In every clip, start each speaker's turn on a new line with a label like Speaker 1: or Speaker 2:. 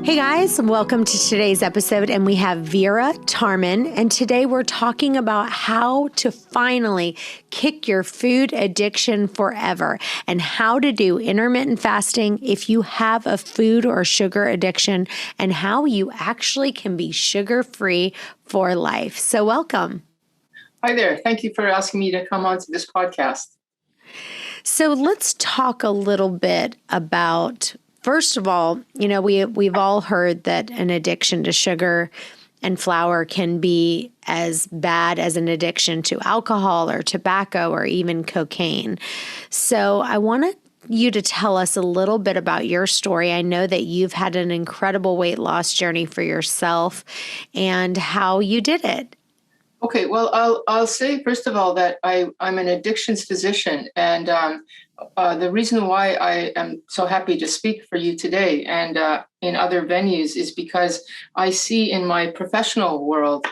Speaker 1: Hey guys, welcome to today's episode, and we have Vera, Tarman, and today we're talking about how to finally kick your food addiction forever and how to do intermittent fasting if you have a food or sugar addiction and how you actually can be sugar-free for life. So welcome.
Speaker 2: Hi there. Thank you for asking me to come on to this podcast.
Speaker 1: So let's talk a little bit about, first of all, we've all heard that an addiction to sugar and flour can be as bad as an addiction to alcohol or tobacco or even cocaine. So I want you to tell us a little bit about your story. I know that you've had an incredible weight loss journey for yourself and how you did it.
Speaker 2: Okay, well, I'll say first of all that I'm an addictions physician, and the reason why I am so happy to speak for you today and in other venues is because I see in my professional world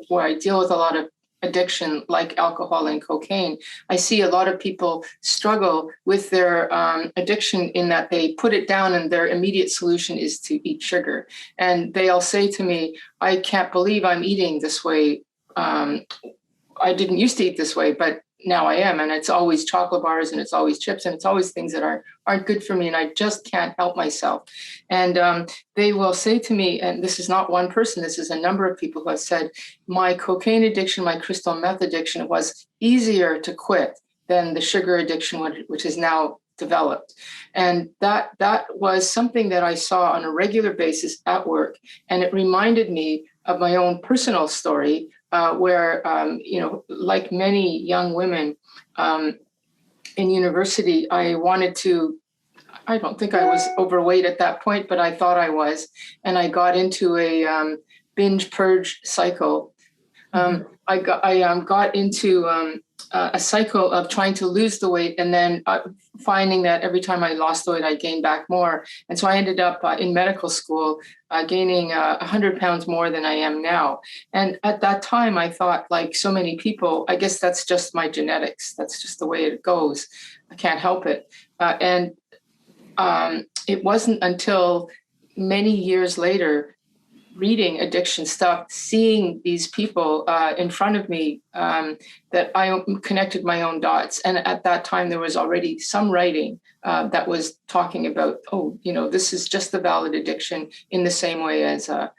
Speaker 2: where I deal with a lot of addiction like alcohol and cocaine, I see a lot of people struggle with their addiction in that they put it down and their immediate solution is to eat sugar. And they'll say to me, I can't believe I'm eating this way. I didn't used to eat this way, but now I am. And it's always chocolate bars and it's always chips and it's always things that aren't good for me. And I just can't help myself. And they will say to me, and this is not one person, this is a number of people who have said, my cocaine addiction, my crystal meth addiction was easier to quit than the sugar addiction, which is now developed. And that was something that I saw on a regular basis at work. And it reminded me of my own personal story, where, like many young women in university, I don't think I was overweight at that point, but I thought I was. And I got into a binge purge cycle. I got into a cycle of trying to lose the weight and then finding that every time I lost the weight, I gained back more. And so I ended up in medical school gaining 100 pounds more than I am now. And at that time, I thought, like so many people, I guess that's just my genetics. That's just the way it goes. I can't help it. And it wasn't until many years later, reading addiction stuff, seeing these people in front of me, that I connected my own dots. And at that time, there was already some writing that was talking about, this is just a valid addiction in the same way as a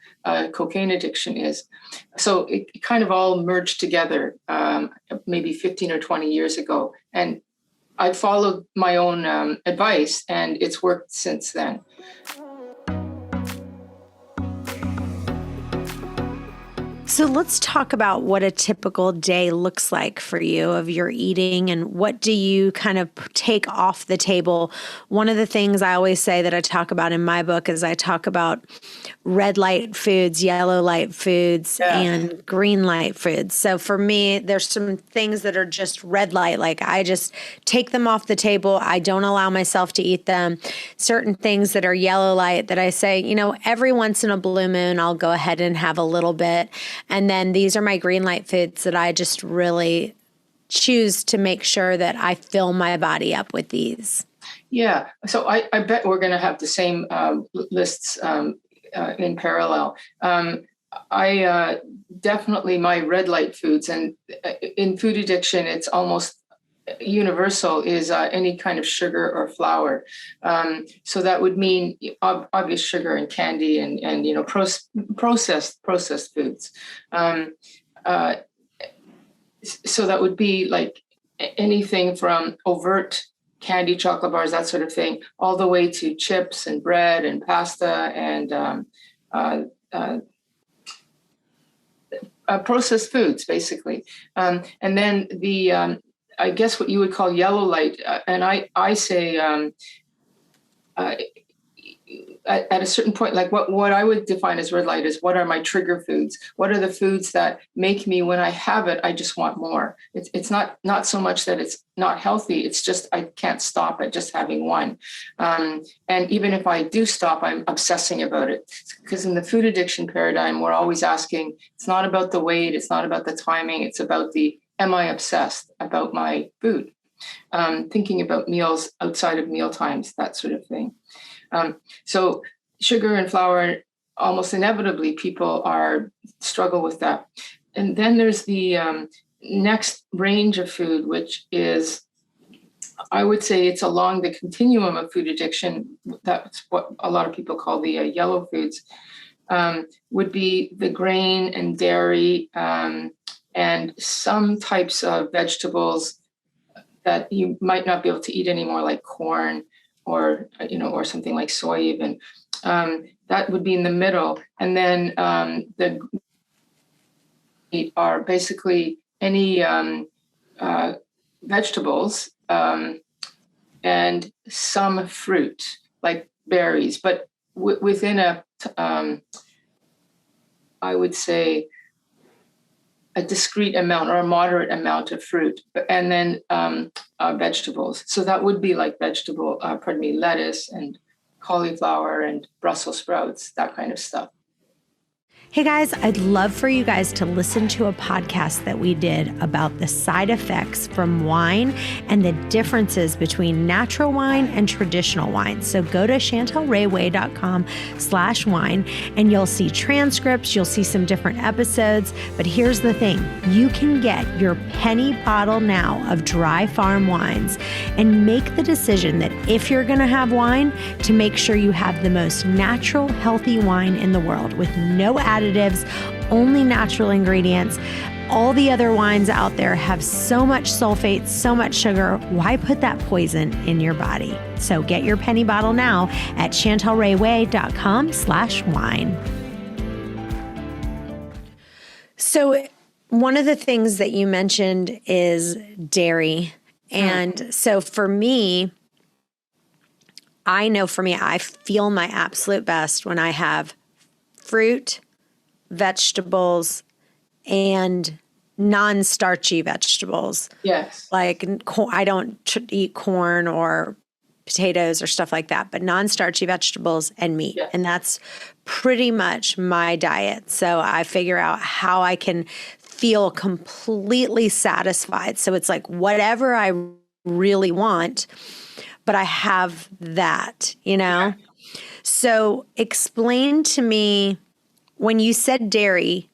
Speaker 2: cocaine addiction is. So it kind of all merged together maybe 15 or 20 years ago. And I followed my own advice, and it's worked since then.
Speaker 1: So let's talk about what a typical day looks like for you of your eating and what do you kind of take off the table. One of the things I always say that I talk about in my book is I talk about red light foods, yellow light foods, and green light foods. So for me, there's some things that are just red light, like I just take them off the table. I don't allow myself to eat them. Certain things that are yellow light that I say, every once in a blue moon, I'll go ahead and have a little bit. And then these are my green light foods that I just really choose to make sure that I fill my body up with these.
Speaker 2: Yeah. So I bet we're going to have the same lists in parallel. I definitely my red light foods, and in food addiction, it's almost universal, is any kind of sugar or flour. So that would mean obvious sugar and candy and processed foods. So that would be like anything from overt candy, chocolate bars, that sort of thing, all the way to chips and bread and pasta and processed foods, basically. And then the I guess what you would call yellow light, and I say at a certain point, like what I would define as red light is what are my trigger foods? What are the foods that make me, when I have it, I just want more? It's not so much that it's not healthy. It's just I can't stop at just having one. And even if I do stop, I'm obsessing about it. Because in the food addiction paradigm, we're always asking, it's not about the weight, it's not about the timing, it's about am I obsessed about my food? Thinking about meals outside of meal times, that sort of thing. So sugar and flour, almost inevitably, people struggle with that. And then there's the next range of food, which is, I would say it's along the continuum of food addiction. That's what a lot of people call the yellow foods, would be the grain and dairy, and some types of vegetables that you might not be able to eat anymore, like corn or something like soy even. That would be in the middle. And then the are basically any vegetables, and some fruit, like berries, but within I would say, a discrete amount or a moderate amount of fruit, and then vegetables. So that would be like lettuce and cauliflower and Brussels sprouts, that kind of stuff.
Speaker 1: Hey guys, I'd love for you guys to listen to a podcast that we did about the side effects from wine and the differences between natural wine and traditional wine. So go to chantelrayway.com/wine and you'll see transcripts, you'll see some different episodes. But here's the thing, you can get your penny bottle now of dry farm wines and make the decision that if you're going to have wine, to make sure you have the most natural, healthy wine in the world with no additives, only natural ingredients. All the other wines out there have so much sulfate, so much sugar. Why put that poison in your body? So get your penny bottle now at chantelrayway.com/wine. So one of the things that you mentioned is dairy. And so for me, I know for me, I feel my absolute best when I have fruit, vegetables, and non-starchy vegetables.
Speaker 2: Yes.
Speaker 1: Like I don't eat corn or potatoes or stuff like that, but non-starchy vegetables and meat. Yeah. And that's pretty much my diet. So I figure out how I can feel completely satisfied. So it's like whatever I really want, but I have that, Yeah. So explain to me, when you said dairy,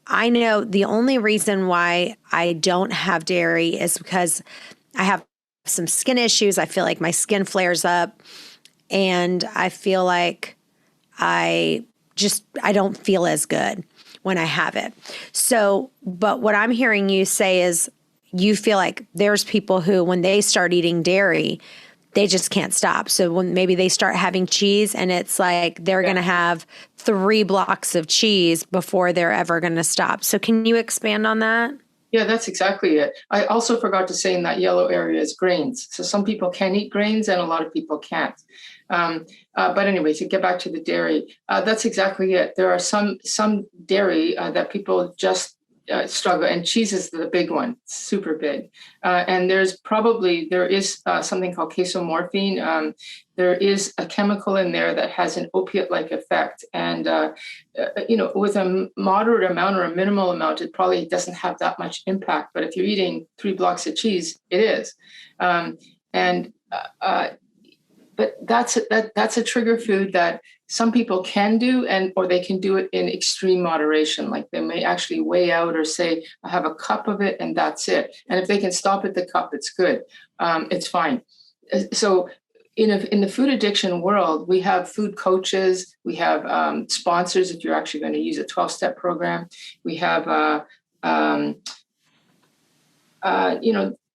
Speaker 1: I know the only reason why I don't have dairy is because I have some skin issues. I feel like my skin flares up and I feel like I don't feel as good when I have it. So, but what I'm hearing you say is you feel like there's people who, when they start eating dairy, they just can't stop. So when maybe they start having cheese and it's like they're going to have 3 blocks of cheese before they're ever going to stop. So can you expand on that?
Speaker 2: Yeah, that's exactly it. I also forgot to say in that yellow area is grains. So some people can eat grains and a lot of people can't. But anyway, to get back to the dairy, that's exactly it. There are some dairy that people just struggle, and cheese is the big one, super big. And there is something called casomorphine. There is a chemical in there that has an opiate-like effect. And, with a moderate amount or a minimal amount, it probably doesn't have that much impact. But if you're eating 3 blocks of cheese, it is. But that's a trigger food that some people can do, or they can do it in extreme moderation. Like they may actually weigh out or say, I have a cup of it and that's it. And if they can stop at the cup, it's good. It's fine. So in the food addiction world, we have food coaches, we have sponsors if you're actually going to use a 12-step program. We have,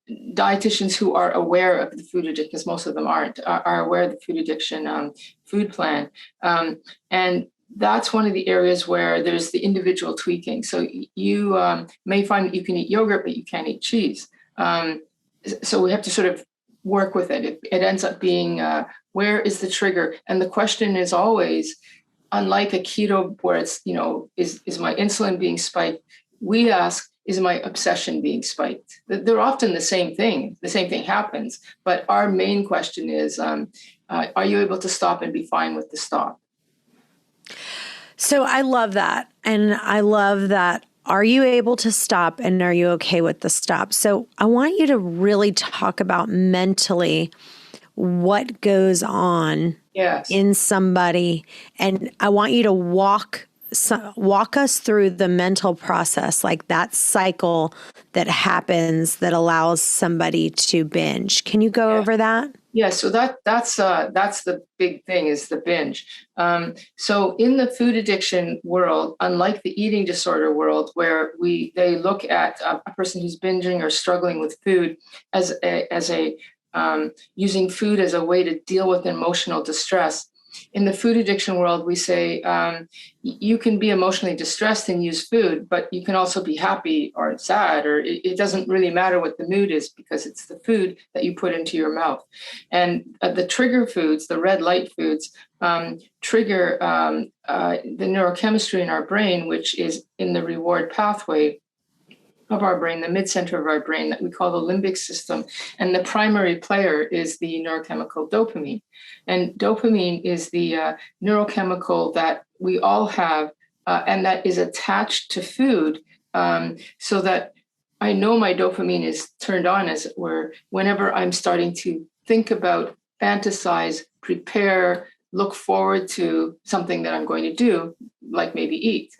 Speaker 2: dietitians who are aware of the food addiction, because most of them aren't, are aware of the food addiction food plan. And that's one of the areas where there's the individual tweaking. So you may find that you can eat yogurt, but you can't eat cheese. So we have to sort of work with it. It ends up being, where is the trigger? And the question is always, unlike a keto where it's, is my insulin being spiked? We ask, is my obsession being spiked? They're often the same thing. The same thing happens. But our main question is, are you able to stop and be fine with the stop?
Speaker 1: So I love that. And I love that. Are you able to stop and are you okay with the stop? So I want you to really talk about mentally what goes on
Speaker 2: Yes.
Speaker 1: in somebody, and I want you to walk us through the mental process, like that cycle that happens that allows somebody to binge. Can you go over that?
Speaker 2: Yeah, so that's the big thing, is the binge. So in the food addiction world, unlike the eating disorder world, where they look at a person who's binging or struggling with food as a using food as a way to deal with emotional distress. In the food addiction world, we say you can be emotionally distressed and use food, but you can also be happy or sad, or it doesn't really matter what the mood is, because it's the food that you put into your mouth. And the trigger foods, the red light foods, trigger the neurochemistry in our brain, which is in the reward pathway of our brain, the mid-center of our brain, that we call the limbic system. And the primary player is the neurochemical dopamine. And dopamine is the neurochemical that we all have, and that is attached to food, so that I know my dopamine is turned on, as it were, whenever I'm starting to think about, fantasize, prepare, look forward to something that I'm going to do, like maybe eat.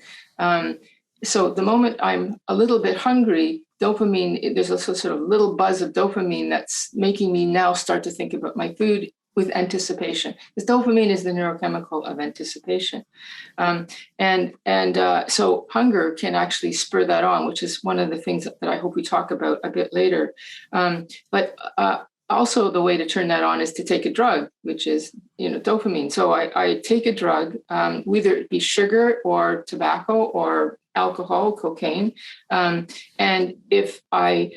Speaker 2: So the moment I'm a little bit hungry, dopamine, there's also sort of little buzz of dopamine that's making me now start to think about my food with anticipation. Because dopamine is the neurochemical of anticipation. So hunger can actually spur that on, which is one of the things that I hope we talk about a bit later. But also, the way to turn that on is to take a drug, which is, dopamine. So I take a drug, whether it be sugar or tobacco or alcohol, cocaine. And if I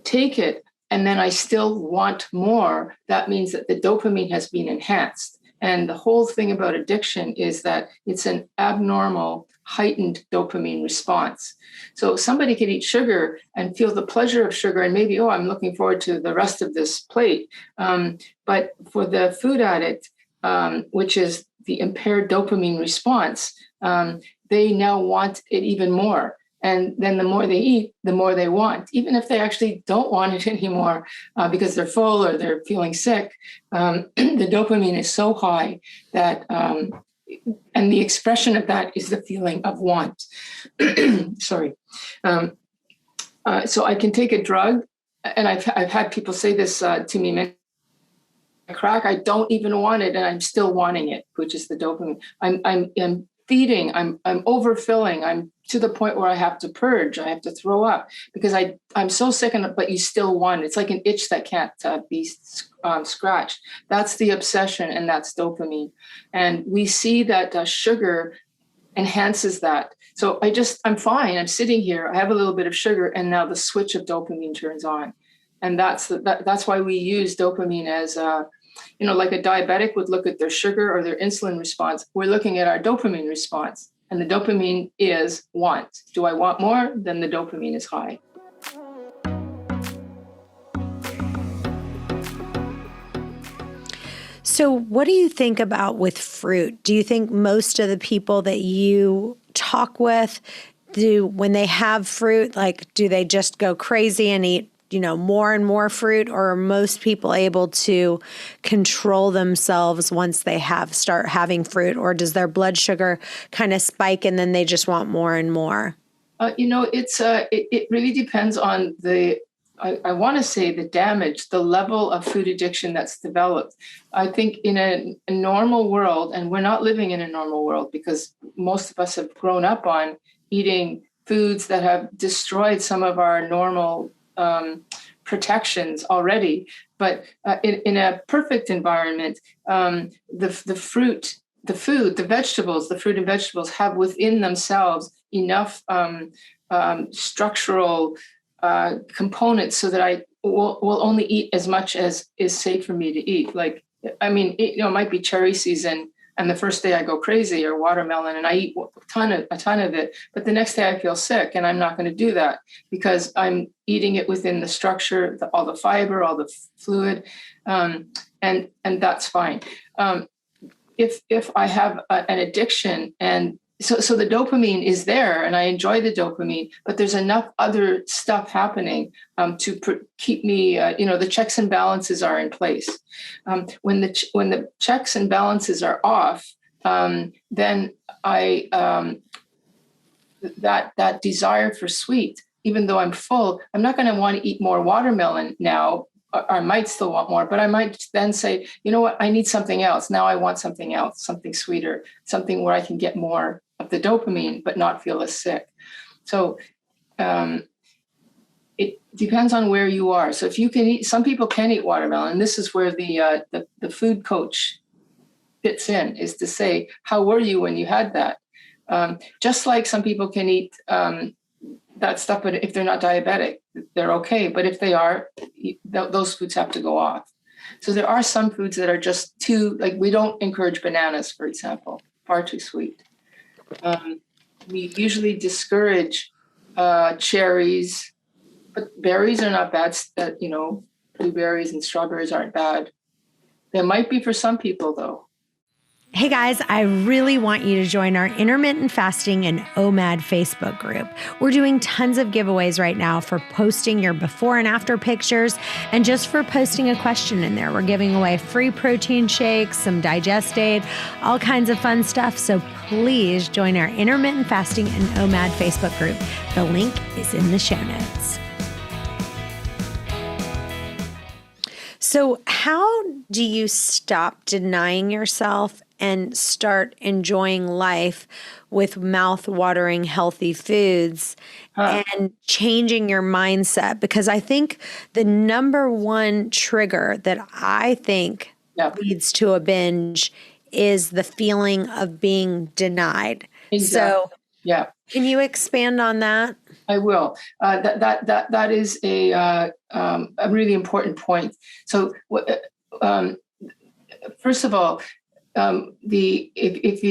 Speaker 2: take it and then I still want more, that means that the dopamine has been enhanced. And the whole thing about addiction is that it's an abnormal, heightened dopamine response. So somebody could eat sugar and feel the pleasure of sugar and maybe, I'm looking forward to the rest of this plate. But for the food addict, which is the impaired dopamine response, they now want it even more. And then the more they eat, the more they want, even if they actually don't want it anymore because they're full or they're feeling sick. The dopamine is so high that, and the expression of that is the feeling of want. Sorry. So I can take a drug, and I've had people say this to me, crack, I don't even want it, and I'm still wanting it, which is the dopamine. I'm feeding, I'm overfilling, I'm to the point where I have to purge, I have to throw up because I'm so sick, but you still want it. It's like an itch that can't be scratched. That's the obsession, and that's dopamine. And we see that sugar enhances that. So I'm fine. I'm sitting here. I have a little bit of sugar, and now the switch of dopamine turns on. And that's why we use dopamine as like a diabetic would look at their sugar or their insulin response. We're looking at our dopamine response, and the dopamine is want. Do I want more? Then the dopamine is high.
Speaker 1: So what do you think about with fruit? Do you think most of the people that you talk with when they have fruit, like, do they just go crazy and eat more and more fruit, or are most people able to control themselves once they start having fruit, or does their blood sugar kind of spike and then they just want more and more?
Speaker 2: It really depends on I want to say the damage, the level of food addiction that's developed. I think in a normal world, and we're not living in a normal world because most of us have grown up on eating foods that have destroyed some of our normal protections already. But in a perfect environment, the fruit, the food, the vegetables, the fruit and vegetables have within themselves enough structural components so that I will only eat as much as is safe for me to eat. Like, it might be cherry season, and the first day I go crazy, or watermelon, and I eat a ton of it. But the next day I feel sick, and I'm not going to do that because I'm eating it within the structure, all the fiber, all the fluid, and that's fine. If I have an addiction and so the dopamine is there, and I enjoy the dopamine, but there's enough other stuff happening to keep me, the checks and balances are in place. When the checks and balances are off, then that desire for sweet, even though I'm full, I'm not going to want to eat more watermelon now. I might still want more, but I might then say, you know what, I need something else. Now I want something else, something sweeter, something where I can get more of the dopamine, but not feel as sick. So it depends on where you are. So if you can eat, some people can eat watermelon. And this is where the food coach fits in, is to say, how were you when you had that? Just like some people can eat that stuff, but if they're not diabetic, they're okay. But if they are, those foods have to go off. So there are some foods that are just too, like we don't encourage bananas, for example, far too sweet. We usually discourage cherries, but berries are not bad. Blueberries and strawberries aren't bad. They might be for some people, though.
Speaker 1: Hey guys, I really want you to join our Intermittent Fasting and OMAD Facebook group. We're doing tons of giveaways right now for posting your before and after pictures and just for posting a question in there. We're giving away free protein shakes, some digest aid, all kinds of fun stuff. So please join our Intermittent Fasting and OMAD Facebook group. The link is in the show notes. So how do you stop denying yourself and start enjoying life with mouth-watering healthy foods and changing your mindset? Because I think the number one trigger that I think leads to a binge is the feeling of being denied.
Speaker 2: Exactly.
Speaker 1: So can you expand on that?
Speaker 2: I will. That is a really important point. So, first of all, if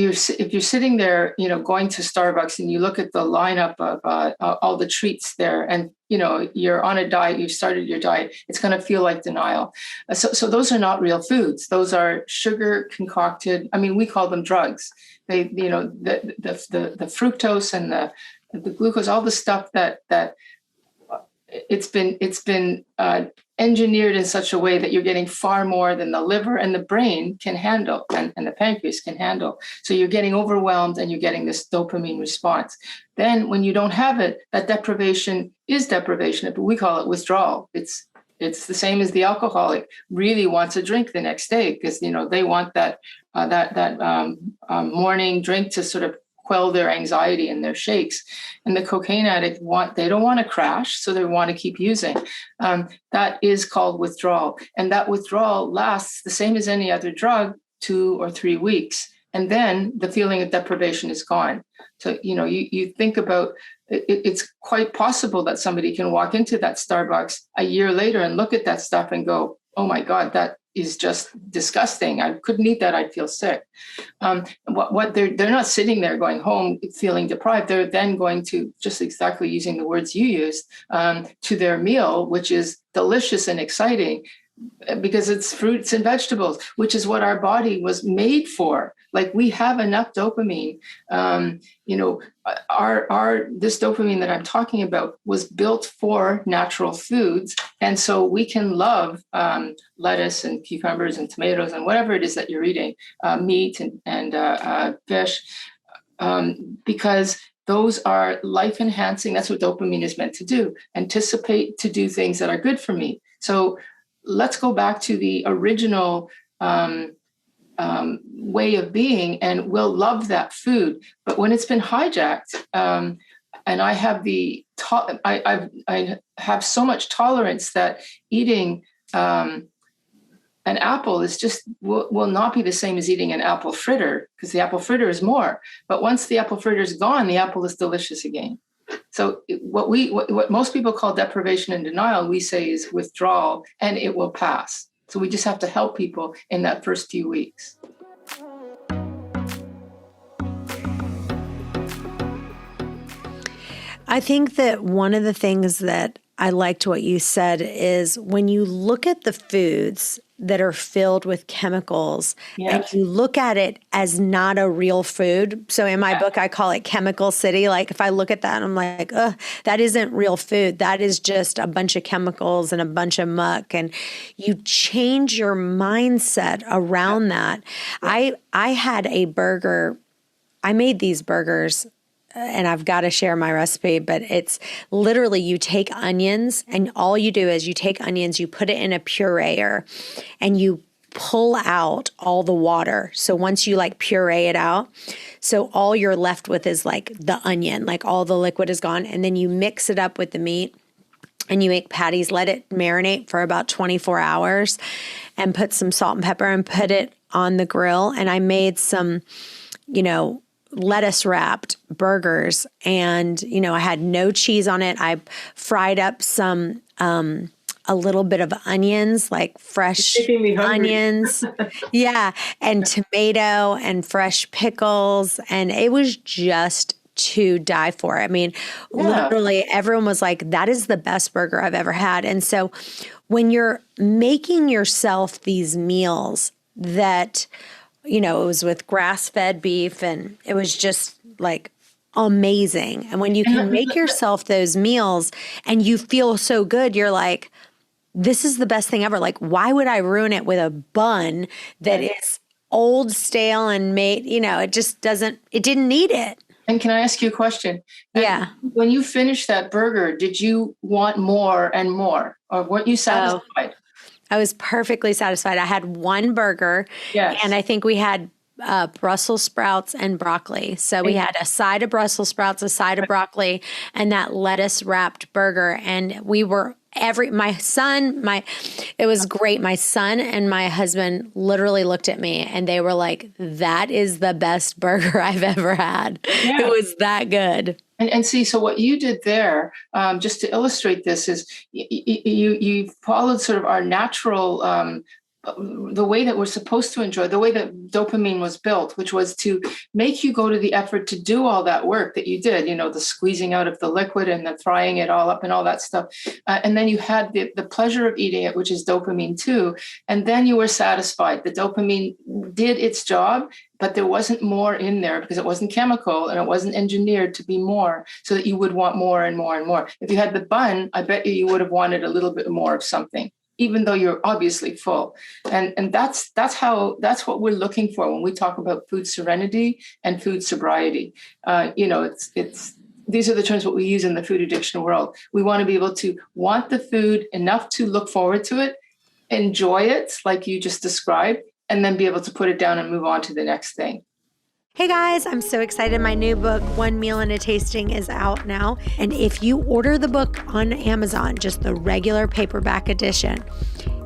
Speaker 2: you're sitting there, going to Starbucks and you look at the lineup of all the treats there, and you're on a diet, you've started your diet, it's going to feel like denial. So those are not real foods. Those are sugar concocted. I mean, we call them drugs. They, the fructose and the glucose, all the stuff that it's been engineered in such a way that you're getting far more than the liver and the brain can handle, and the pancreas can handle. So you're getting overwhelmed and you're getting this dopamine response. Then when you don't have it, that deprivation is deprivation, but we call it withdrawal. It's the same as the alcoholic really wants a drink the next day because they want that morning drink to sort of quell their anxiety and their shakes. And the cocaine addict they don't want to crash, so they want to keep using. That is called withdrawal. And that withdrawal lasts the same as any other drug, 2 or 3 weeks. And then the feeling of deprivation is gone. So, you think about it's quite possible that somebody can walk into that Starbucks a year later and look at that stuff and go, oh my God, that is just disgusting. I couldn't eat that. I'd feel sick. What they're not sitting there going home feeling deprived. They're then going to, just exactly using the words you used, to their meal, which is delicious and exciting because it's fruits and vegetables, which is what our body was made for. Like we have enough dopamine. This dopamine that I'm talking about was built for natural foods. And so we can love lettuce and cucumbers and tomatoes and whatever it is that you're eating, meat and fish, because those are life enhancing. That's what dopamine is meant to do. Anticipate to do things that are good for me. So let's go back to the original way of being, and we'll love that food. But when it's been hijacked, and I have I have so much tolerance that eating an apple is just will not be the same as eating an apple fritter, because the apple fritter is more. But once the apple fritter is gone, the apple is delicious again. So what most people call deprivation and denial, we say is withdrawal, and it will pass. So we just have to help people in that first few weeks.
Speaker 1: I think that one of the things that I liked what you said is when you look at the foods that are filled with chemicals and
Speaker 2: Yes.
Speaker 1: you look at it as not a real food. So in my book, I call it Chemical City. Like if I look at that, I'm like, ugh, that isn't real food. That is just a bunch of chemicals and a bunch of muck. And you change your mindset around that. I had a burger. I made these burgers and I've got to share my recipe, but it's literally you take onions and all you do is you take onions, you put it in a pureer and you pull out all the water. So once you like puree it out, so all you're left with is like the onion, like all the liquid is gone. And then you mix it up with the meat and you make patties, let it marinate for about 24 hours and put some salt and pepper and put it on the grill. And I made some, lettuce wrapped burgers and, I had no cheese on it. I fried up some, a little bit of onions, like fresh onions. Yeah. And tomato and fresh pickles. And it was just to die for. I mean, literally everyone was like, that is the best burger I've ever had. And so when you're making yourself these meals that, it was with grass-fed beef and it was just like amazing. And when you can make yourself those meals and you feel so good, you're like, this is the best thing ever. Like, why would I ruin it with a bun that is old, stale, and made, it just it didn't need it.
Speaker 2: And can I ask you a question?
Speaker 1: Yeah.
Speaker 2: When you finished that burger, did you want more and more, or weren't you satisfied?
Speaker 1: I was perfectly satisfied. I had one burger and I think we had Brussels sprouts and broccoli. So we had a side of Brussels sprouts, a side of broccoli, and that lettuce wrapped burger. And we were it was great. My son and my husband literally looked at me and they were like, that is the best burger I've ever had. Yeah. It was that good.
Speaker 2: And see, so what you did there, just to illustrate this, is you followed sort of our natural, the way that we're supposed to enjoy, the way that dopamine was built, which was to make you go to the effort to do all that work that you did, the squeezing out of the liquid and the frying it all up and all that stuff. And then you had the pleasure of eating it, which is dopamine too. And then you were satisfied. The dopamine did its job, but there wasn't more in there because it wasn't chemical and it wasn't engineered to be more, so that you would want more and more and more. If you had the bun, I bet you would have wanted a little bit more of something, even though you're obviously full. And that's what we're looking for when we talk about food serenity and food sobriety. It's these are the terms what we use in the food addiction world. We want to be able to want the food enough to look forward to it, enjoy it like you just described, and then be able to put it down and move on to the next thing.
Speaker 1: Hey guys, I'm so excited. My new book, One Meal and a Tasting, is out now. And if you order the book on Amazon, just the regular paperback edition,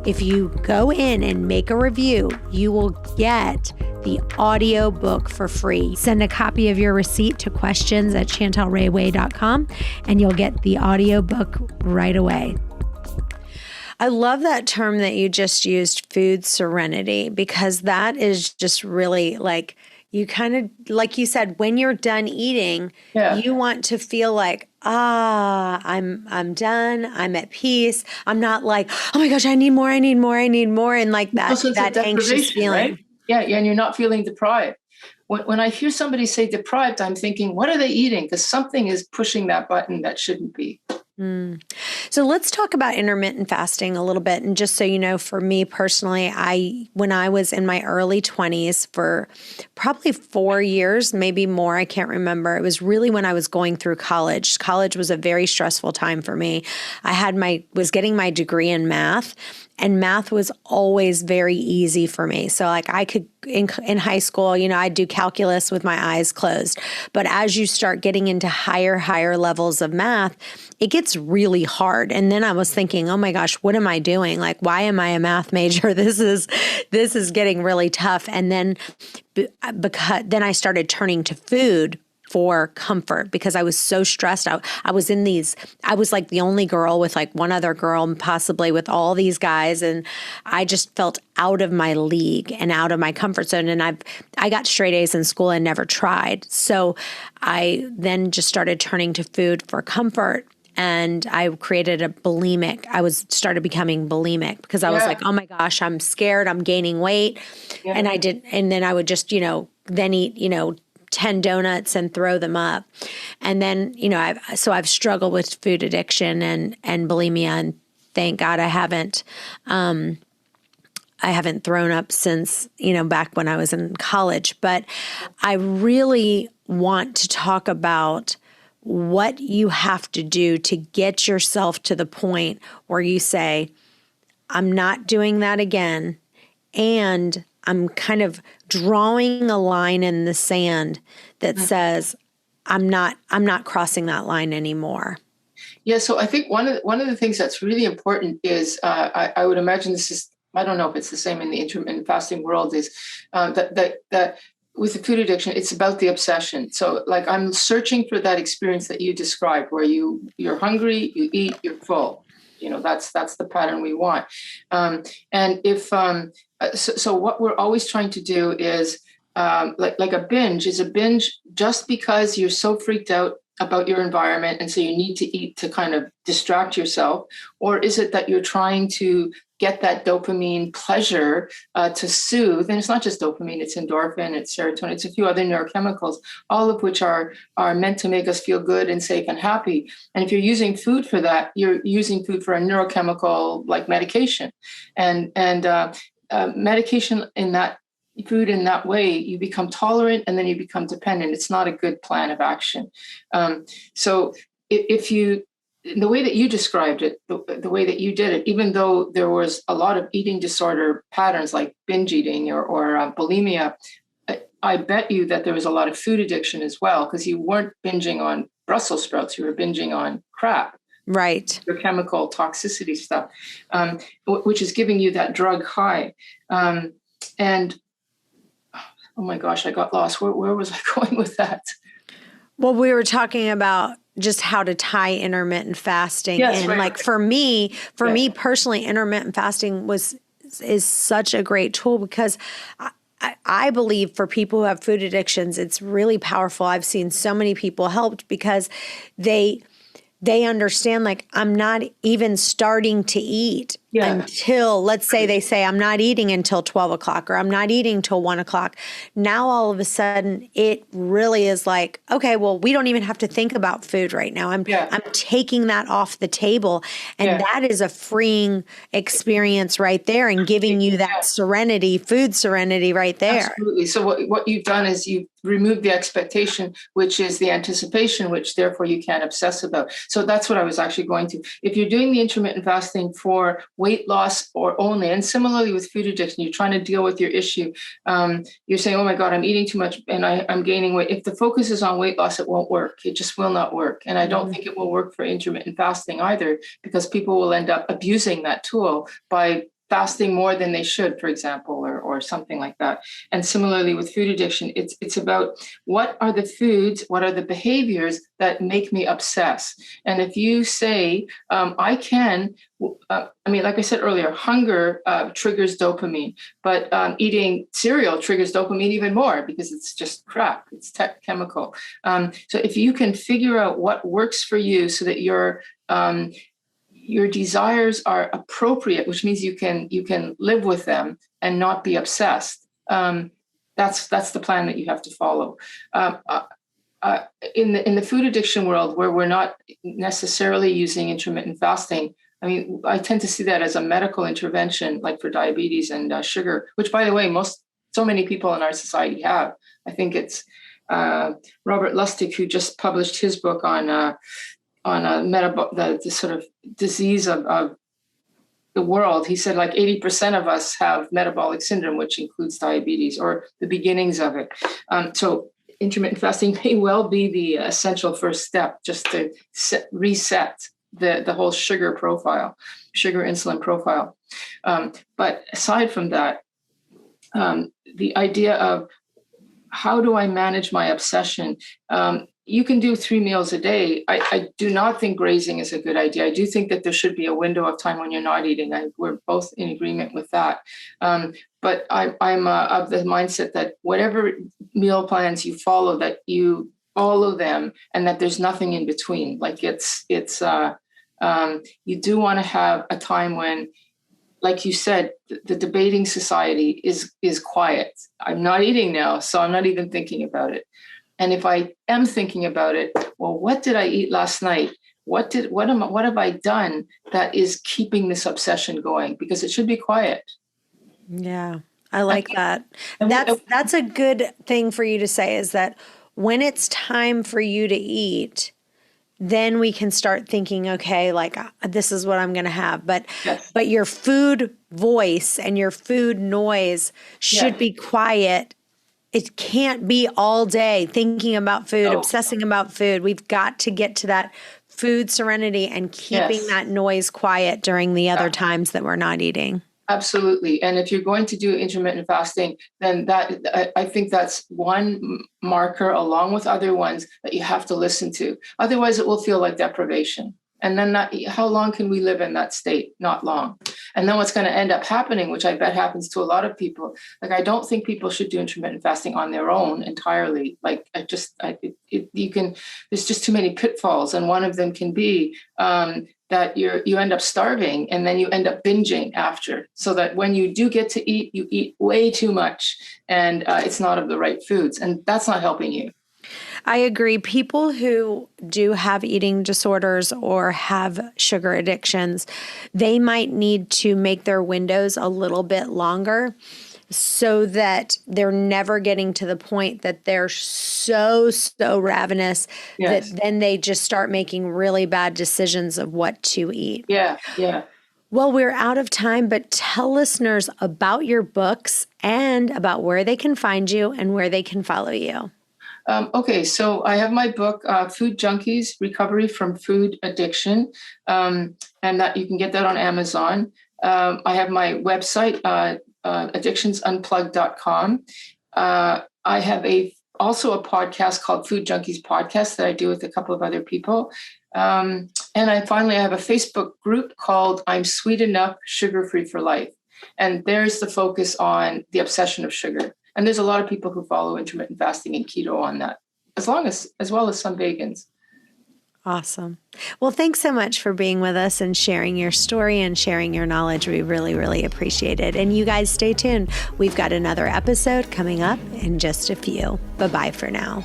Speaker 1: if you go in and make a review, you will get the audio book for free. Send a copy of your receipt to questions@chantelrayway.com and you'll get the audio book right away. I love that term that you just used, food serenity, because that is just really like, you kind of, like you said, when you're done eating, you want to feel like, I'm done. I'm at peace. I'm not like, oh my gosh, I need more. And like that anxious feeling.
Speaker 2: Right? Yeah. And you're not feeling deprived. When I hear somebody say deprived, I'm thinking, what are they eating? Because something is pushing that button that shouldn't be.
Speaker 1: So let's talk about intermittent fasting a little bit. And just so you know, for me personally, when I was in my early 20s for probably 4 years, maybe more, I can't remember. It was really when I was going through college. College was a very stressful time for me. I was getting my degree in math, and math was always very easy for me. So like I could, in high school, I'd do calculus with my eyes closed. But as you start getting into higher levels of math, it gets really hard. And then I was thinking, oh my gosh, what am I doing? Like, why am I a math major? This is getting really tough. And then then I started turning to food for comfort because I was so stressed out. I was like the only girl with like one other girl and possibly with all these guys. And I just felt out of my league and out of my comfort zone. And I got straight A's in school and never tried. So I then just started turning to food for comfort. and I created started becoming bulimic because I was like, oh my gosh, I'm scared, I'm gaining weight.
Speaker 2: Yeah.
Speaker 1: And then I would just, then eat, 10 donuts and throw them up. And then, I've struggled with food addiction and bulimia, and thank God I haven't thrown up since, back when I was in college. But I really want to talk about what you have to do to get yourself to the point where you say, I'm not doing that again. And I'm kind of drawing a line in the sand that says, I'm not crossing that line anymore.
Speaker 2: Yeah. So I think one of the things that's really important is, I would imagine this is, I don't know if it's the same in the intermittent fasting world, is that with the food addiction, it's about the obsession. So like I'm searching for that experience that you described, where you're hungry, you eat, you're full. That's the pattern we want. And if so what we're always trying to do is, like a binge is a binge just because you're so freaked out about your environment, and so you need to eat to kind of distract yourself? Or is it that you're trying to get that dopamine pleasure to soothe? And it's not just dopamine, it's endorphin, it's serotonin, it's a few other neurochemicals, all of which are meant to make us feel good and safe and happy. And if you're using food for that, you're using food for a neurochemical like medication. And medication in that food in that way, you become tolerant and then you become dependent. It's not a good plan of action. So if you, the way that you described it, the way that you did it, even though there was a lot of eating disorder patterns like binge eating or bulimia, I bet you that there was a lot of food addiction as well, because you weren't binging on Brussels sprouts, you were binging on crap.
Speaker 1: Right.
Speaker 2: Your chemical toxicity stuff, which is giving you that drug high. And oh my gosh, I got lost. Where was I going with that?
Speaker 1: Well, we were talking about just how to tie intermittent fasting.
Speaker 2: Yes,
Speaker 1: and
Speaker 2: right,
Speaker 1: like
Speaker 2: right.
Speaker 1: for me personally, intermittent fasting is such a great tool, because I believe for people who have food addictions, it's really powerful. I've seen so many people helped because they understand, like, I'm not even starting to eat until, let's say they say, I'm not eating until 12 o'clock or I'm not eating till 1 o'clock. Now, all of a sudden, it really is like, okay, well, we don't even have to think about food right now. I'm taking that off the table. And that is a freeing experience right there, and giving you that serenity, food serenity right there.
Speaker 2: Absolutely. So what you've done is you've removed the expectation, which is the anticipation, which therefore you can't obsess about. So that's what I was actually going to. If you're doing the intermittent fasting for weight loss or only, and similarly with food addiction, you're trying to deal with your issue. You're saying, oh my God, I'm eating too much and I'm gaining weight. If the focus is on weight loss, it won't work. It just will not work. And I don't think it will work for intermittent fasting either, because people will end up abusing that tool by fasting more than they should, for example, or something like that. And similarly with food addiction, it's about what are the foods, what are the behaviors that make me obsess. And if you say, I can, like I said earlier, hunger triggers dopamine, but eating cereal triggers dopamine even more, because it's just crap, it's chemical. So if you can figure out what works for you so that your desires are appropriate, which means you can live with them and not be obsessed. That's the plan that you have to follow. In the food addiction world, where we're not necessarily using intermittent fasting, I tend to see that as a medical intervention, like for diabetes and sugar, which, by the way, so many people in our society have. I think it's Robert Lustig who just published his book on the sort of disease of the world. He said like 80% of us have metabolic syndrome, which includes diabetes or the beginnings of it. So intermittent fasting may well be the essential first step, just to reset the whole sugar insulin profile. But aside from that, the idea of how do I manage my obsession? You can do 3 meals a day. I do not think grazing is a good idea. I do think that there should be a window of time when you're not eating. We're both in agreement with that. But I'm of the mindset that whatever meal plans you follow, that you all of them, and that there's nothing in between. Like you do want to have a time when, like you said, the debating society is quiet. I'm not eating now, so I'm not even thinking about it. And if I am thinking about it, well, what did I eat last night? What have I done that is keeping this obsession going? Because it should be quiet.
Speaker 1: Yeah, I like that. That's a good thing for you to say, is that when it's time for you to eat, then we can start thinking, okay, like this is what I'm going to have. But
Speaker 2: Yes.
Speaker 1: but your food voice and your food noise should be quiet. It can't be all day thinking about food, obsessing about food. We've got to get to that food serenity and keeping that noise quiet during the other times that we're not eating.
Speaker 2: Absolutely. And if you're going to do intermittent fasting, then I think that's one marker, along with other ones, that you have to listen to. Otherwise, it will feel like deprivation. And then how long can we live in that state? Not long. And then what's going to end up happening, which I bet happens to a lot of people, like, I don't think people should do intermittent fasting on their own entirely. Like, there's just too many pitfalls. And one of them can be that you end up starving, and then you end up binging after, so that when you do get to eat, you eat way too much, and it's not of the right foods. And that's not helping you.
Speaker 1: I agree. People who do have eating disorders or have sugar addictions, they might need to make their windows a little bit longer so that they're never getting to the point that they're so ravenous that then they just start making really bad decisions of what to eat.
Speaker 2: Yeah.
Speaker 1: Well, we're out of time, but tell listeners about your books and about where they can find you and where they can follow you.
Speaker 2: Okay, so I have my book, Food Junkies, Recovery from Food Addiction, and that you can get that on Amazon. I have my website, addictionsunplugged.com. I have also a podcast called Food Junkies Podcast that I do with a couple of other people. And I have a Facebook group called I'm Sweet Enough, Sugar-Free for Life. And there's the focus on the obsession of sugar. And there's a lot of people who follow intermittent fasting and keto on that, as well as some vegans.
Speaker 1: Awesome. Well, thanks so much for being with us and sharing your story and sharing your knowledge. We really, really appreciate it. And you guys stay tuned. We've got another episode coming up in just a few. Bye-bye for now.